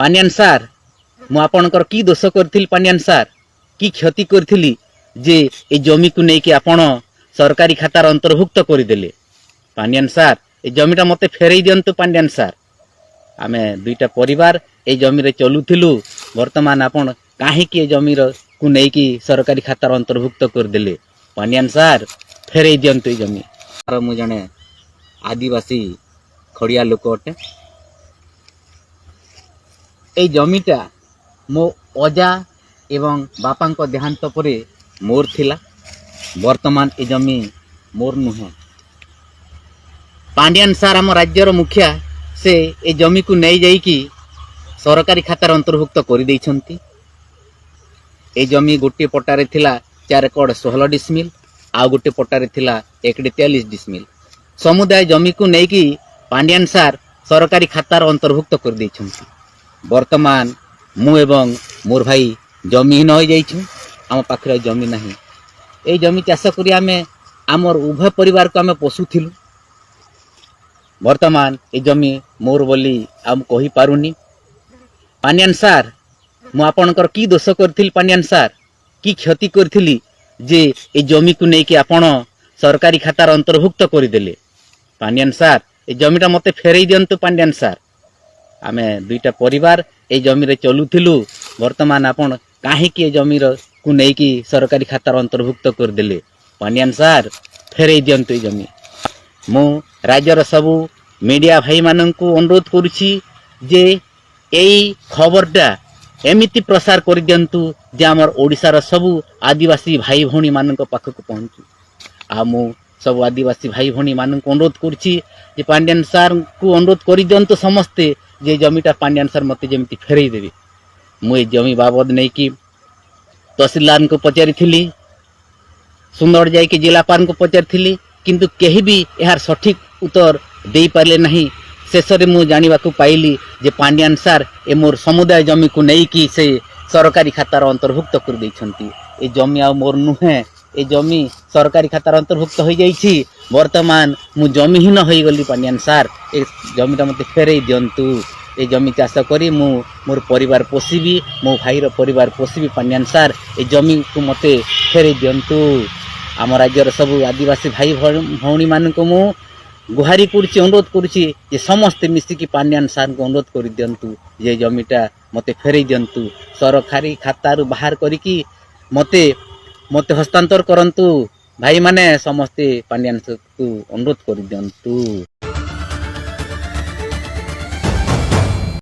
पानियान सार मु आपणकर की दोष करथिल पानियान सार की क्षति करथिली जे ए जमी को नेकी आपण सरकारी खातार अंतर्भुक्त करदेले। पानियान सार ए जमीटा मते फेरई दियंतु। पांड्यान सार आमे दुईटा परिवार ए जमी रे चलुथिलु, वर्तमान आपण काहेकि ए जमी को नेकी सरकारी खातार अंतर्भुक्त करदेले। पानियान सार फेरई दियंतु ए जमी। मु जने आदिवासी खड़िया लोक अटे। ए जमीटा मो अजा एवं बापा देहांत परे मोर थिला। वर्तमान ए जमी मोर नुहे। पांड्यान सार आम राज्यर मुखिया से ए जमी को नहीं जाइकी सरकारी खातार अंतर्भुक्त कर देइछंती। ए जमी गोटे पटारे थिला 4 एकड़ 16 डिसमिल, आ गोटे पटारे थिला 1 एकड़ 43 डिसमिल। समुदाय जमी को नेकी पांड्यान सार सरकारी खातार अंतर्भुक्त कर देइछंती। वर्तमान मु एवं मोर भाई जमीहीन हो जाइछु। आम पाखरे जमी नहीं। ए जमी चाष करी आमे आमर उभय परिवार को आमे पोसुथिलु। वर्तमान ए जमी मोर बोली आम कहि पारुनी। पानियान सार मु आपणकर की दोष करथिल। पानियान सार की क्षति करथिली जे ए जमी को नेकी आपण सरकारी खातार अंतर्भुक्त करदेले। पानियान सार ए जमीटा मते फेरई दियंतु। पांड्यान सार आमे दुईटा परिवार ए जमी रे चलुथिलु, वर्तमान आपण काहेकि ए जमी को नेकी सरकारी खातार अंतर्भुक्त करदेले। पानियान सार फेरई दियंतु ए जमी। मु राज्यर सबु मीडिया भाई माननकु अनुरोध करुछि जे एई खबरटा एमिति प्रसार कर दियंतु जे हमर ओडिसार सबु आदिवासी भाई भौणी माननक पाखक पहुंचु। आ मु सब आदिवासी भाई भौणी माननकु अनुरोध करुछि जे पांड्यान सार को अनुरोध कर दियंतु समस्ते जे जमीटा पांड्यान सार मते जेमिति फेरई देबे। मु ए जमी बाबद नै कि तहसीलदार को पचारि थिली, सुंदर जाई कि जिलापाल को पचारि थिली, किंतु केही भी यार सठिक उत्तर दे पारले नहीं। शेषरे मु जानिबा को पाइली जे पांड्यान सार ए मोर समुदाय जमी को नै कि से सरकारी खातार अंतर्भुक्त कर दैछंती। ए जमी आ मोर नुहे। ए जमी सरकारी खातार अंतर्भुक्त हो जाइछि। वर्तमान मु जमीहीन होई गली। पांड्यान सार ए जमीटा मते फेरई दियंतु। ए जमी चाष करी मु मोर परिवार पोषिबी, मो भाईर परिवार पोषिबी। पांड्यान सार ए जमी को मते फेरई दियंतु। आम राज्यर सब आदिवासी भाई भौणी मान को मु गुहारी करुछि, अनुरोध करुछि जे समस्ते मिसिकी पांड्यान सार को अनुरोध कर दियंतु जे जमीटा मते फेरई दियंतु। सरकारी खातारू बाहर करिकी मते मते हस्तांतर करंतु। भाई माने समस्ते पांड्यान सार को अनुरोध कर दियंतु।